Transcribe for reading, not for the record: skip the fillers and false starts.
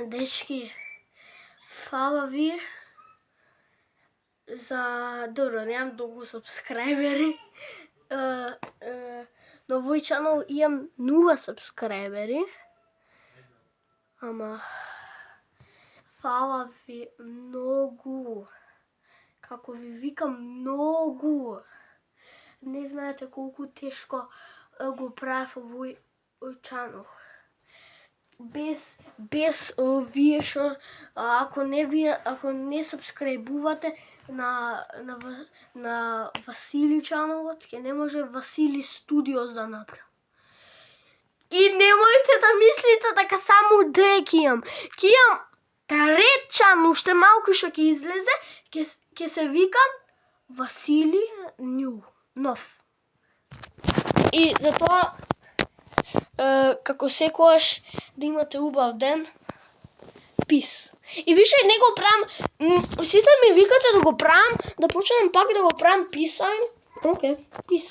Дечки, фала ви за... Добро, немам долго сабскрајбери. На овој чанел имам 0 сабскрајбери. Ама... Фала ви многу. Како ви викам, многу. Не знаете колку тешко го правев овој чанел. Без вие што, ако не сабскрајбувате на Васили чанелот, ќе не може Васили Студиос да направи. И немојте да мислите дека само две ќе имам. Ќе имам трет чанел, уште малку што ќе излезе, ќе се викам Васили Нов. И затоа, како секогаш, да имате убав ден. Пис. И више не го правам, сите ми викате да го правам, да почнем пак да го правам писање. Окей, пис.